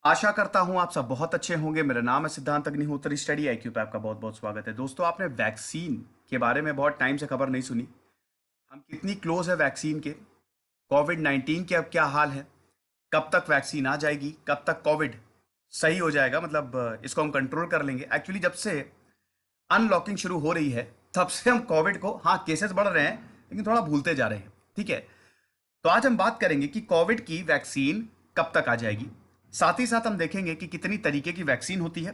आशा करता हूं आप सब बहुत अच्छे होंगे। मेरा नाम है सिद्धांत अग्निहोत्री। स्टडी आईक्यू पे आपका बहुत बहुत स्वागत है। दोस्तों, आपने वैक्सीन के बारे में बहुत टाइम से खबर नहीं सुनी। हम कितनी क्लोज है वैक्सीन के। कोविड 19 के अब क्या हाल है, कब तक वैक्सीन आ जाएगी, कब तक कोविड सही हो जाएगा, मतलब इसको हम कंट्रोल कर लेंगे। एक्चुअली जब से अनलॉकिंग शुरू हो रही है तब से हम कोविड को, हाँ केसेस बढ़ रहे हैं लेकिन थोड़ा भूलते जा रहे हैं। ठीक है, तो आज हम बात करेंगे कि कोविड की वैक्सीन कब तक आ जाएगी। साथ ही साथ हम देखेंगे कि कितनी तरीके की वैक्सीन होती है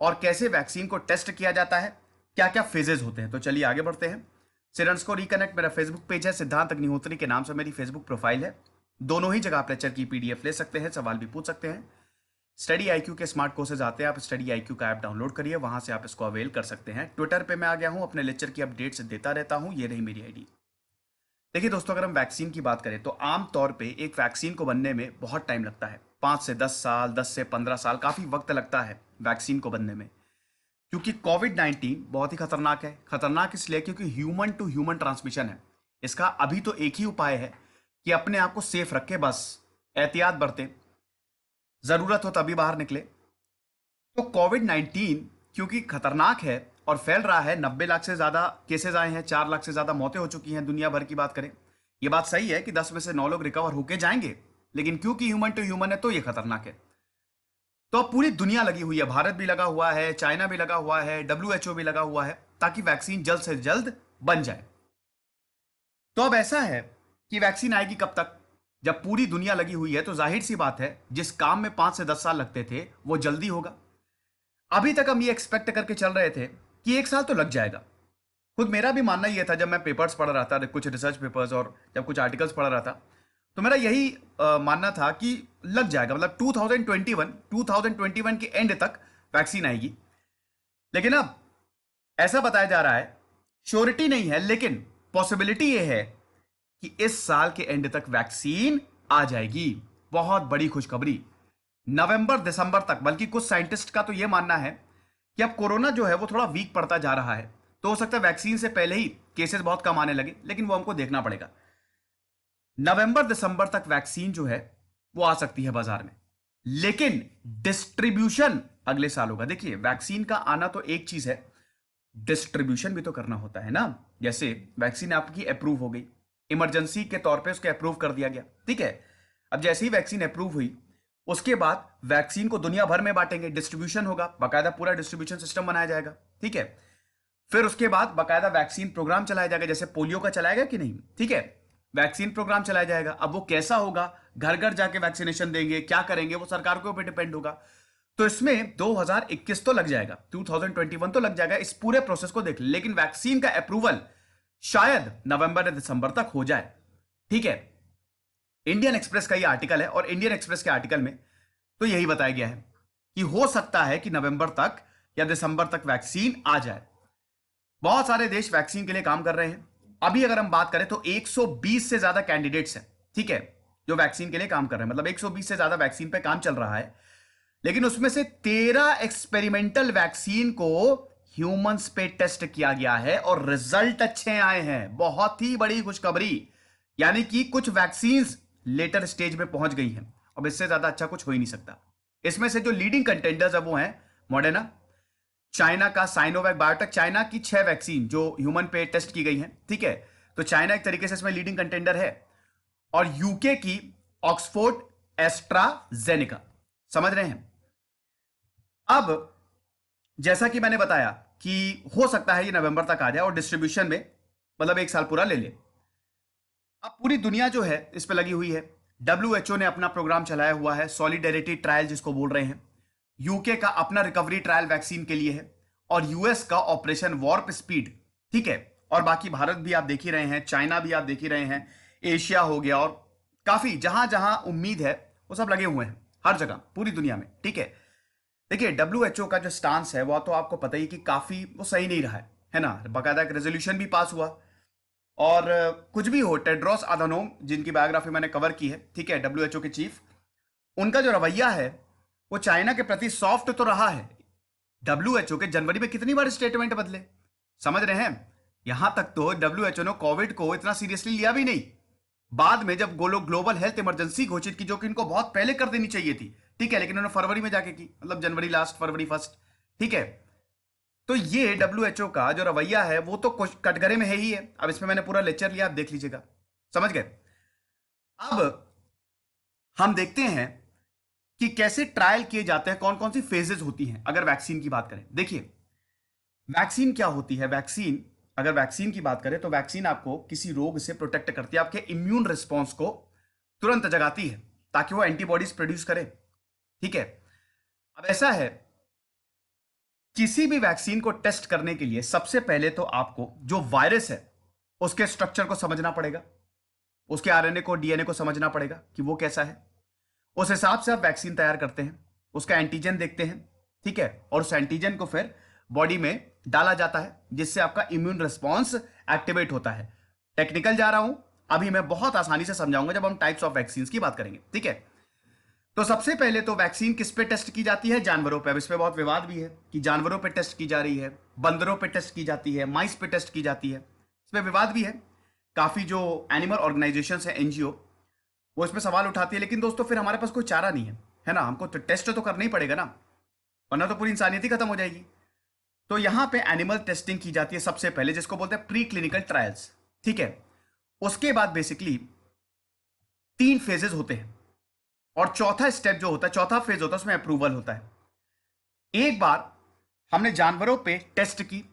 और कैसे वैक्सीन को टेस्ट किया जाता है, क्या क्या फेजेस होते हैं। तो चलिए आगे बढ़ते हैं। सिरंस को रिकनेक्ट मेरा फेसबुक पेज है, सिद्धांत अग्निहोत्री के नाम से मेरी फेसबुक प्रोफाइल है। दोनों ही जगह आप लेक्चर की पीडीएफ ले सकते हैं, सवाल भी पूछ सकते हैं। स्टडी आईक्यू के स्मार्ट कोर्सेज आते हैं, आप स्टडी आईक्यू का ऐप डाउनलोड करिए, वहां से आप इसको अवेल कर सकते हैं। ट्विटर पे मैं आ गया हूं, अपने लेक्चर की अपडेट्स देता रहता हूं। ये रही मेरी आईडी। देखिए दोस्तों, अगर हम वैक्सीन की बात करें तो आम तौर पे एक वैक्सीन को बनने में बहुत टाइम लगता है। 5 से 10 साल, 10 से 15 साल, काफी वक्त लगता है वैक्सीन को बनने में। क्योंकि कोविड 19 बहुत ही खतरनाक है। खतरनाक इसलिए क्योंकि ह्यूमन टू ह्यूमन ट्रांसमिशन है। इसका अभी तो एक ही उपाय है कि अपने आप को सेफ रखे, बस एहतियात बरते, जरूरत हो तभी बाहर निकले। तो कोविड 19 क्योंकि खतरनाक है और फैल रहा है, 90 लाख से ज्यादा केसेस आए हैं, 4 लाख से ज्यादा मौतें हो चुकी हैं दुनिया भर की बात करें। ये बात सही है कि 10 में से 9 लोग रिकवर होके जाएंगे, लेकिन क्योंकि ह्यूमन टू ह्यूमन है तो ये खतरनाक है। तो अब पूरी दुनिया लगी हुई है, भारत भी लगा हुआ है, चाइना भी लगा हुआ है, डब्ल्यूएचओ भी लगा हुआ है, ताकि वैक्सीन जल्द से जल्द बन जाए। तो अब ऐसा है कि वैक्सीन आएगी कब तक। जब पूरी दुनिया लगी हुई है तो जाहिर सी बात है, जिस काम में 5 से 10 साल लगते थे वो जल्दी होगा। अभी तक हम ये एक्सपेक्ट करके चल रहे थे कि 1 साल तो लग जाएगा। खुद मेरा भी मानना ये था, जब मैं पेपर्स पढ़ रहा था, कुछ रिसर्च पेपर्स और जब कुछ आर्टिकल्स पढ़ रहा था, तो मेरा यही मानना था कि लग जाएगा, मतलब 2021 के एंड तक वैक्सीन आएगी। लेकिन अब ऐसा बताया जा रहा है, श्योरिटी नहीं है लेकिन पॉसिबिलिटी ये है कि इस साल के एंड तक वैक्सीन आ जाएगी। बहुत बड़ी खुशखबरी। नवंबर दिसंबर तक, बल्कि कुछ साइंटिस्ट का तो यह मानना है कि अब कोरोना जो है वो थोड़ा वीक पड़ता जा रहा है, तो हो सकता है वैक्सीन से पहले ही केसेस बहुत कम आने लगे, लेकिन वो हमको देखना पड़ेगा। नवंबर दिसंबर तक वैक्सीन जो है वो आ सकती है बाजार में, लेकिन डिस्ट्रीब्यूशन अगले साल होगा। देखिए, वैक्सीन का आना तो एक चीज है, डिस्ट्रीब्यूशन भी तो करना होता है ना। जैसे वैक्सीन आपकी अप्रूव हो गई, इमरजेंसी के तौर पे उसको अप्रूव कर दिया गया, ठीक है। अब जैसे ही वैक्सीन अप्रूव हुई, उसके बाद वैक्सीन को दुनिया भर में बांटेंगे, डिस्ट्रीब्यूशन होगा, बाकायदा पूरा डिस्ट्रीब्यूशन सिस्टम बनाया जाएगा, ठीक है। फिर उसके बाद बाकायदा वैक्सीन प्रोग्राम चलाया जाएगा, जैसे पोलियो का चलाया गया कि नहीं, ठीक है। वैक्सीन प्रोग्राम चलाया जाएगा। अब वो कैसा होगा, घर घर जाके वैक्सीनेशन देंगे, क्या करेंगे, वो सरकार के ऊपर डिपेंड होगा। तो इसमें 2021 तो लग जाएगा, 2021 तो लग जाएगा इस पूरे प्रोसेस को देख। लेकिन वैक्सीन का अप्रूवल शायद नवंबर या दिसंबर तक हो जाए, ठीक है। इंडियन एक्सप्रेस का ये आर्टिकल है और इंडियन एक्सप्रेस के आर्टिकल में तो यही बताया गया है कि हो सकता है कि नवंबर तक या दिसंबर तक वैक्सीन आ जाए। बहुत सारे देश वैक्सीन के लिए काम कर रहे हैं। अभी अगर हम बात करें तो 120 से ज्यादा कैंडिडेट्स हैं, ठीक है, जो वैक्सीन के लिए काम कर रहे हैं। मतलब 120 से ज्यादा वैक्सीन पे काम चल रहा है, लेकिन उसमें से 13 एक्सपेरिमेंटल वैक्सीन को ह्यूमंस पे टेस्ट किया गया है और रिजल्ट अच्छे आए हैं। बहुत ही बड़ी खुशखबरी, यानी कि कुछ वैक्सीन लेटर स्टेज में पहुंच गई हैं। अब इससे ज्यादा अच्छा कुछ हो ही नहीं सकता। इसमें से जो लीडिंग कंटेंडर्स है वो हैं मॉडर्ना, चाइना का साइनोवैक बायोटेक, चाइना की 6 वैक्सीन जो ह्यूमन पे टेस्ट की गई हैं, ठीक है। तो चाइना एक तरीके से इसमें लीडिंग कंटेंडर है। और यूके की ऑक्सफोर्ड एस्ट्राजेनेका, समझ रहे हैं। अब जैसा कि मैंने बताया कि हो सकता है ये नवंबर तक आ जाए और डिस्ट्रीब्यूशन में मतलब 1 साल पूरा ले ले। अब पूरी दुनिया जो है इस पे लगी हुई है। डब्ल्यूएचओ ने अपना प्रोग्राम चलाया हुआ है, सॉलिडेरिटी ट्रायल जिसको बोल रहे हैं। यूके का अपना रिकवरी ट्रायल वैक्सीन के लिए है, और यूएस का ऑपरेशन वॉर्प स्पीड, ठीक है। और बाकी भारत भी आप देख ही रहे हैं, चाइना भी आप देख ही रहे हैं, एशिया हो गया, और काफी जहां जहां उम्मीद है वो सब लगे हुए हैं, हर जगह पूरी दुनिया में, ठीक है। देखिए, डब्ल्यूएचओ का जो स्टांस है वो तो आपको पता ही कि काफी वो सही नहीं रहा है ना। बाकायदा एक रेजोल्यूशन भी पास हुआ। और कुछ भी हो, टेड्रोस अधानोम जिनकी बायोग्राफी मैंने कवर की है, ठीक है, डब्ल्यूएचओ के चीफ, उनका जो रवैया है वो चाइना के प्रति सॉफ्ट तो रहा है। डब्ल्यूएचओ के जनवरी में कितनी बार स्टेटमेंट बदले, समझ रहे हैं। यहां तक तो डब्ल्यूएचओ ने कोविड को इतना सीरियसली लिया भी नहीं। बाद में जब ग्लोबल हेल्थ इमरजेंसी घोषित की, जो कि इनको बहुत पहले कर देनी चाहिए थी, ठीक है, लेकिन उन्होंने फरवरी में जाके की, मतलब जनवरी लास्ट फरवरी फर्स्ट। ठीक है, तो ये WHO का जो रवैया है वो तो कटघरे में है ही है। अब इसमें मैंने पूरा लेक्चर लिया, आप देख लीजिएगा, समझ गए। अब हम देखते हैं कि कैसे ट्रायल किए जाते हैं, कौन कौन सी फेजेस होती हैं। अगर वैक्सीन की बात करें, देखिए वैक्सीन क्या होती है। वैक्सीन, अगर वैक्सीन की बात करें तो वैक्सीन आपको किसी रोग से प्रोटेक्ट करती है, आपके इम्यून रिस्पॉन्स को तुरंत जगाती है ताकि वो एंटीबॉडीज प्रोड्यूस करे। ठीक है, अब ऐसा है, किसी भी वैक्सीन को टेस्ट करने के लिए सबसे पहले तो आपको जो वायरस है उसके स्ट्रक्चर को समझना पड़ेगा, उसके RNA को, DNA को समझना पड़ेगा कि वो कैसा है। उस हिसाब से आप वैक्सीन तैयार करते हैं, उसका एंटीजन देखते हैं। ठीक है, और उस एंटीजन को फिर बॉडी में डाला जाता है जिससे आपका इम्यून रिस्पॉन्स एक्टिवेट होता है। टेक्निकल जा रहा हूं, अभी मैं बहुत आसानी से समझाऊंगा जब हम टाइप्स ऑफ वैक्सीन की बात करेंगे। ठीक है, तो सबसे पहले तो वैक्सीन किस पे टेस्ट की जाती है? जानवरों पे। अब इस पे बहुत विवाद भी है कि जानवरों पे टेस्ट की जा रही है, बंदरों पे टेस्ट की जाती है, माइस पे टेस्ट की जाती है, इस पे विवाद भी है। काफी जो एनिमल ऑर्गेनाइजेशंस है, NGO, वो इसमें सवाल उठाती है। लेकिन दोस्तों फिर हमारे पास कोई चारा नहीं है ना, हमको तो टेस्ट तो करना ही पड़ेगा ना, वरना तो पूरी इंसानियत ही खत्म हो जाएगी। तो यहां पे एनिमल टेस्टिंग की जाती है सबसे पहले, जिसको बोलते हैं प्री क्लिनिकल ट्रायल्स। ठीक है, उसके बाद बेसिकली 3 फेजेस होते हैं और चौथा स्टेप जो होता है, चौथा फेज होता है, उसमें अप्रूवल होता है। एक बार हमने जानवरों पे टेस्ट की,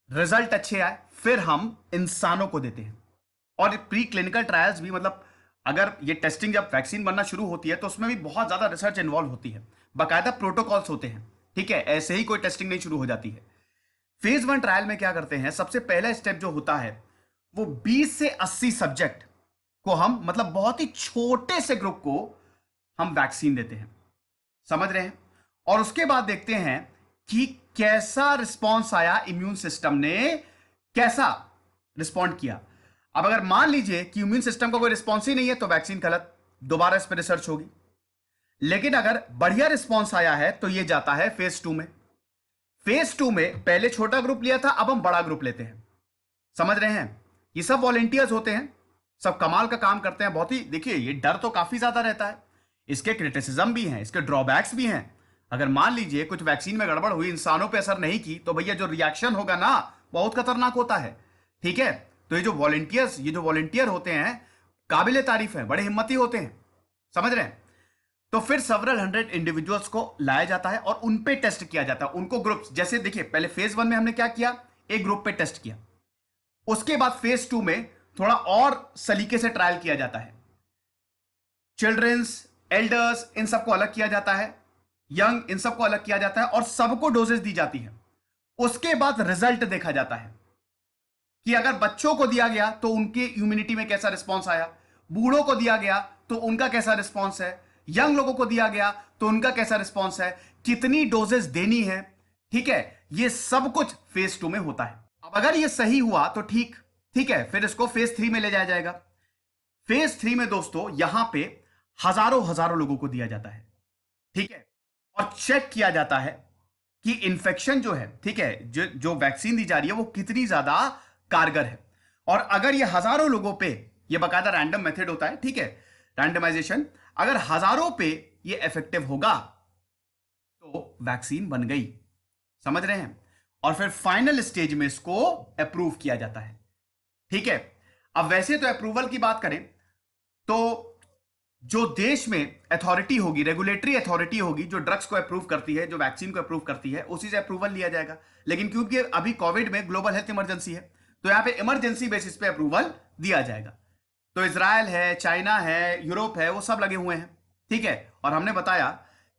रिजल्ट अच्छे आए, फिर हम इंसानों को देते हैं। और प्री क्लिनिकल ट्रायल्स भी, मतलब अगर ये टेस्टिंग जब वैक्सीन बनना शुरू होती है तो उसमें भी बहुत ज्यादा रिसर्च इन्वॉल्व होती है, बाकायदा प्रोटोकॉल्स होते हैं। ठीक है, ऐसे ही कोई टेस्टिंग नहीं शुरू हो जाती है। फेज 1 ट्रायल में क्या करते हैं, सबसे पहला स्टेप जो होता है वो 20 से 80 सब्जेक्ट को हम, मतलब बहुत ही छोटे से ग्रुप को हम वैक्सीन देते हैं, समझ रहे हैं। और उसके बाद देखते हैं कि कैसा रिस्पॉन्स आया, इम्यून सिस्टम ने कैसा रिस्पॉन्ड किया। अब अगर मान लीजिए कि इम्यून सिस्टम का कोई रिस्पॉन्स ही नहीं है तो वैक्सीन गलत, दोबारा इस पर रिसर्च होगी। लेकिन अगर बढ़िया रिस्पॉन्स आया है तो यह जाता है फेज 2 में। फेज 2 में पहले छोटा ग्रुप लिया था, अब हम बड़ा ग्रुप लेते हैं, समझ रहे हैं। ये सब वॉलेंटियर्स होते हैं, सब कमाल का काम करते हैं बहुत ही। देखिए ये डर तो काफी ज्यादा रहता है, इसके क्रिटिसिज्म भी हैं, इसके ड्रॉबैक्स भी हैं। अगर मान लीजिए कुछ वैक्सीन में गड़बड़ हुई, इंसानों पे असर नहीं की, तो भैया जो रिएक्शन होगा ना बहुत खतरनाक होता है। ठीक है, तो ये जो वॉलेंटियर होते हैं काबिले तारीफ है, बड़े हिम्मती होते हैं, समझ रहे हैं। तो फिर सेवरल 100 इंडिविजुअल्स को लाया जाता है और उन पे टेस्ट किया जाता है, उनको ग्रुप्स। जैसे देखिए पहले फेज 1 में हमने क्या किया, एक ग्रुप पे टेस्ट किया। उसके बाद फेज 2 में थोड़ा और सलीके से ट्रायल किया जाता है, चिल्ड्रंस, एल्डर्स, इन सबको अलग किया जाता है, यंग, इन सबको अलग किया जाता है और सबको डोजेस दी जाती है। उसके बाद रिजल्ट देखा जाता है कि अगर बच्चों को दिया गया तो उनके इम्यूनिटी में कैसा रिस्पॉन्स आया, बूढ़ों को दिया गया तो उनका कैसा रिस्पॉन्स है, यंग लोगों को दिया गया तो उनका कैसा रिस्पॉन्स है, कितनी डोजेस देनी है। ठीक है, ये सब कुछ फेज 2 में होता है। अब अगर ये सही हुआ तो ठीक है, फिर इसको फेज 3 में ले जाया जाएगा। फेज 3 में दोस्तों यहां पे हजारों लोगों को दिया जाता है। ठीक है, और चेक किया जाता है कि इंफेक्शन जो है, ठीक है, जो वैक्सीन दी जा रही है वो कितनी ज्यादा कारगर है। और अगर ये हजारों लोगों पे, ये बकायदा रैंडम मेथड होता है, ठीक है, रैंडमाइजेशन, अगर हजारों पे ये इफेक्टिव होगा तो वैक्सीन बन गई, समझ रहे हैं। और फिर फाइनल स्टेज में इसको अप्रूव किया जाता है। ठीक है, अब वैसे तो अप्रूवल की बात करें तो जो देश में अथॉरिटी होगी, रेगुलेटरी अथॉरिटी होगी जो ड्रग्स को अप्रूव करती है, जो वैक्सीन को अप्रूव करती है, उसी से अप्रूवल लिया जाएगा। लेकिन क्योंकि अभी कोविड में ग्लोबल हेल्थ इमरजेंसी है तो यहां पे इमरजेंसी बेसिस पे अप्रूवल दिया जाएगा। तो इजराइल है, चाइना है, यूरोप है, वो सब लगे हुए हैं। ठीक है, और हमने बताया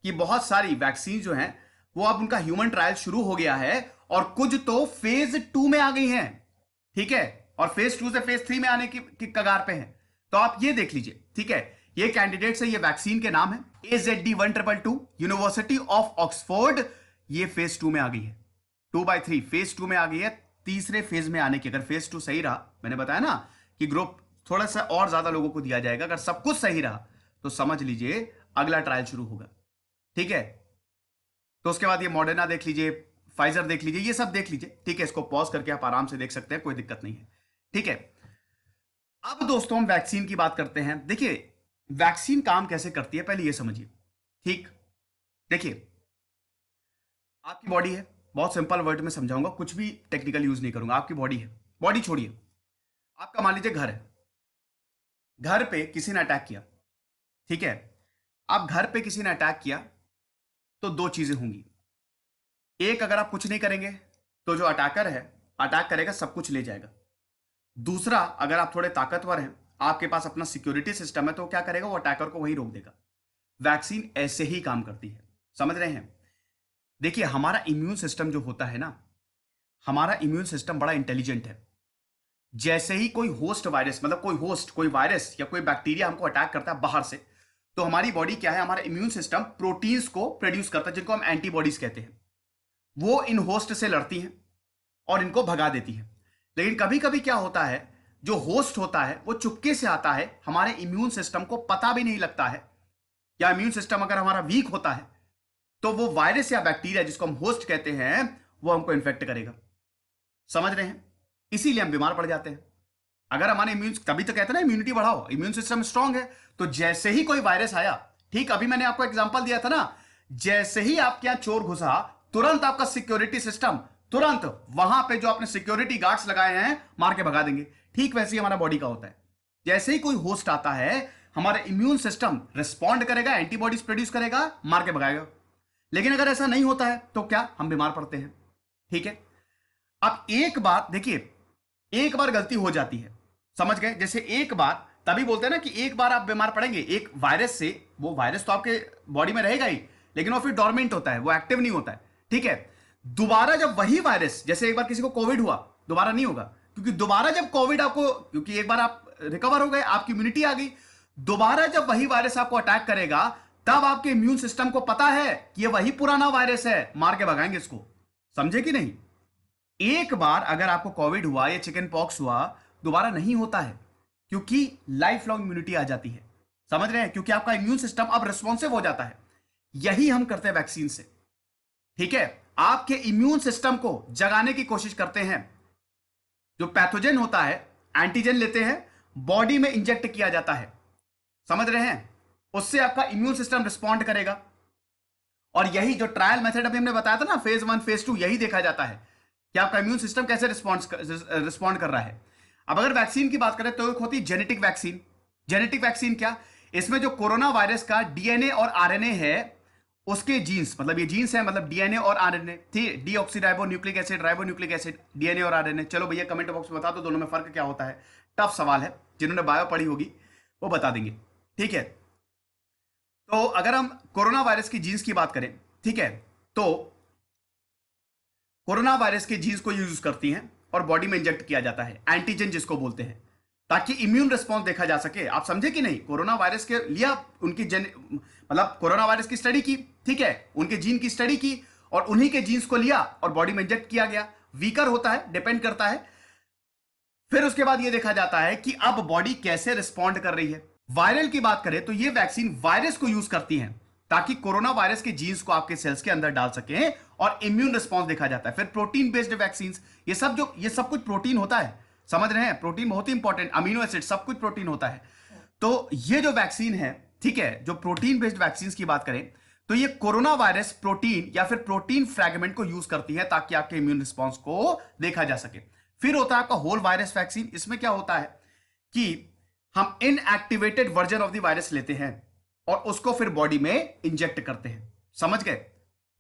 कि बहुत सारी वैक्सीन जो हैं वो अब उनका ह्यूमन ट्रायल शुरू हो गया है और कुछ तो फेज 2 में आ गई हैं। ठीक है, और फेज 2 से फेज 3 में आने की कगार पे हैं। तो आप ये देख लीजिए, ठीक है, ये कैंडिडेट्स है, ये वैक्सीन के नाम है AZD1222, यूनिवर्सिटी ऑफ ऑक्सफोर्ड। ये फेज 2 में आ गई है, 2/3 फेज 2 में आ गई है। तीसरे फेज में आने की, अगर फेज 2 सही रहा, मैंने बताया ना कि ग्रुप थोड़ा सा और ज्यादा लोगों को दिया जाएगा, अगर सब कुछ सही रहा तो समझ लीजिए अगला ट्रायल शुरू होगा। ठीक है, तो उसके बाद ये मॉडर्ना देख लीजिए, फाइजर देख लीजिए, ये सब देख लीजिए। ठीक है, इसको पॉज करके आप आराम से देख सकते हैं, कोई दिक्कत नहीं है। ठीक है, अब दोस्तों हम वैक्सीन की बात करते हैं। देखिए वैक्सीन काम कैसे करती है पहले ये समझिए। ठीक, देखिए, आपकी बॉडी है, बहुत सिंपल वर्ड में समझाऊंगा, कुछ भी टेक्निकल यूज नहीं करूंगा। आपकी बॉडी है, बॉडी छोड़िए, आपका मान लीजिए घर है, घर पे किसी ने अटैक किया, ठीक है। आप घर पे किसी ने अटैक किया तो दो चीजें होंगी। एक, अगर आप कुछ नहीं करेंगे तो जो अटैकर है अटैक करेगा, सब कुछ ले जाएगा। दूसरा, अगर आप थोड़े ताकतवर हैं, आपके पास अपना सिक्योरिटी सिस्टम है, तो क्या करेगा, वो अटैकर को वही रोक देगा। वैक्सीन ऐसे ही काम करती है, समझ रहे हैं। देखिए, हमारा इम्यून सिस्टम जो होता है ना, हमारा इम्यून सिस्टम बड़ा इंटेलिजेंट है। जैसे ही कोई होस्ट वायरस, मतलब कोई होस्ट, कोई वायरस या कोई बैक्टीरिया हमको अटैक करता है बाहर से, तो हमारी बॉडी क्या है, हमारा इम्यून सिस्टम प्रोटीन्स को प्रोड्यूस करता है, जिनको हम एंटीबॉडीज कहते हैं। वो इन होस्ट से लड़ती हैं और इनको भगा देती हैं। लेकिन कभी कभी क्या होता है, जो होस्ट होता है वो चुपके से आता है, हमारे इम्यून सिस्टम को पता भी नहीं लगता है, या इम्यून सिस्टम अगर हमारा वीक होता है तो वो वायरस या बैक्टीरिया जिसको हम होस्ट कहते हैं वो हमको इन्फेक्ट करेगा। समझ रहे हैं, इसीलिए हम बीमार पड़ जाते हैं। अगर हमारे इम्यून, तभी तो कहते हैं ना इम्यूनिटी बढ़ाओ, इम्यून सिस्टम स्ट्रांग है। तो जैसे ही कोई वायरस आया, ठीक, अभी मैंने आपको एग्जांपल दिया था ना, जैसे ही आपके यहां चोर घुसा, तुरंत आपका सिक्योरिटी सिस्टम तुरंत वहां पे जो आपने सिक्योरिटी गार्ड्स लगाए हैं मार के भगा देंगे। ठीक वैसे ही हमारा बॉडी का होता है। जैसे ही कोई होस्ट आता है, हमारा इम्यून सिस्टम रिस्पॉन्ड करेगा, एंटीबॉडीज प्रोड्यूस करेगा, मार के भगाएगा। लेकिन अगर ऐसा नहीं होता है तो क्या, हम बीमार पड़ते हैं। ठीक है, अब एक बात देखिए, एक बार गलती हो जाती है, समझ गए। जैसे एक बार, तभी बोलते हैं ना कि एक बार आप बीमार पड़ेंगे एक वायरस से, वो वायरस तो आपके बॉडी में रहेगा ही, लेकिन वो फिर डोरमेंट होता है, वो एक्टिव नहीं होता है। ठीक है, दोबारा जब वही वायरस, जैसे एक बार किसी को कोविड हुआ, दोबारा नहीं होगा, क्योंकि दोबारा जब कोविड आपको, क्योंकि एक बार आप रिकवर हो गए, आपकी इम्यूनिटी आ गई, दोबारा जब वही वायरस आपको अटैक करेगा, तब आपके इम्यून सिस्टम को पता है कि ये वही पुराना वायरस है, मार के भगाएंगे इसको। समझे कि नहीं। एक बार अगर आपको कोविड हुआ या चिकन पॉक्स हुआ, दोबारा नहीं होता है, क्योंकि लाइफ लॉन्ग इम्यूनिटी आ जाती है। समझ रहे हैं, क्योंकि आपका इम्यून सिस्टम अब रिस्पॉन्सिव हो जाता है। यही हम करते हैं वैक्सीन से। ठीक है, आपके इम्यून सिस्टम को जगाने की कोशिश करते हैं। जो पैथोजन होता है, एंटीजन लेते हैं, बॉडी में इंजेक्ट किया जाता है, समझ रहे हैं, उससे आपका इम्यून सिस्टम रिस्पॉन्ड करेगा। और यही जो ट्रायल मेथड अभी हमने बताया था ना, फेज 1 फेज 2, यही देखा जाता है कि आपका इम्यून सिस्टम कैसे रिस्पॉन्ड कर रहा है। अब अगर वैक्सीन की बात करें तो एक होती है जेनेटिक वैक्सीन। जेनेटिक वैक्सीन क्या, इसमें जो कोरोना वायरस का डीएनए और आरएनए है, उसके जीन्स, मतलब ये जीन्स है, मतलब डीएनए और आरएनए, ठीक, deoxyribo nucleic acid, ribo nucleic acid, DNA और आरएनए। चलो भैया कमेंट बॉक्स में बता दो दोनों में फर्क क्या होता है। टफ सवाल है, जिन्होंने बायो पढ़ी होगी वो बता देंगे। ठीक है, तो अगर हम कोरोना वायरस की जीन्स की बात करें, ठीक है, तो कोरोना वायरस के जीन्स को यूज करती हैं और बॉडी में इंजेक्ट किया जाता है, एंटीजन जिसको बोलते हैं, ताकि इम्यून रिस्पॉन्स देखा जा सके। आप समझे कि नहीं, कोरोना वायरस के लिया, उनकी मतलब कोरोना वायरस की स्टडी की, ठीक है, उनके जीन की स्टडी की और उन्हीं के जीन्स को लिया और बॉडी में इंजेक्ट किया गया। वीकर होता है, डिपेंड करता है। फिर उसके बाद यह देखा जाता है कि अब बॉडी कैसे रिस्पॉन्ड कर रही है। वायरल की बात करें तो यह वैक्सीन वायरस को यूज करती है ताकि कोरोना वायरस के जीन्स को आपके सेल्स के अंदर डाल सके और इम्यून रिस्पॉन्स देखा जाता है। फिर प्रोटीन बेस्ड वैक्सीन, ये सब कुछ प्रोटीन होता है, समझ रहे हैं, प्रोटीन बहुत ही इंपॉर्टेंट, अमीनो एसिड सब कुछ प्रोटीन होता है। तो ये जो वैक्सीन है, ठीक है, जो प्रोटीन बेस्ड वैक्सीन की बात करें तो ये कोरोना वायरस प्रोटीन या फिर प्रोटीन फ्रैगमेंट को यूज करती है ताकि आपके इम्यून रिस्पॉन्स को देखा जा सके। फिर होता है आपका होल वायरस वैक्सीन। इसमें क्या होता है कि हम inactivated version of the virus लेते हैं और उसको फिर बॉडी में इंजेक्ट करते हैं, समझ गए।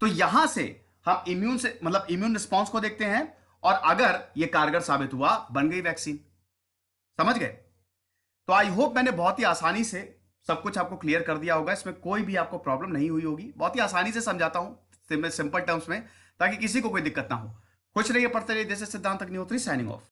तो यहां से हम इम्यून से, मतलब इम्यून रिस्पॉन्स को देखते हैं और अगर यह कारगर साबित हुआ, बन गई वैक्सीन, समझ गए। तो आई होप मैंने बहुत ही आसानी से सब कुछ आपको क्लियर कर दिया होगा, इसमें कोई भी आपको प्रॉब्लम नहीं हुई होगी। बहुत ही आसानी से समझाता हूं सिंपल टर्म्स में, ताकि किसी को कोई दिक्कत ना हो। खुश रहिए, पढ़ते रहिए। दिस इज सिद्धांत अग्निहोत्री साइनिंग ऑफ।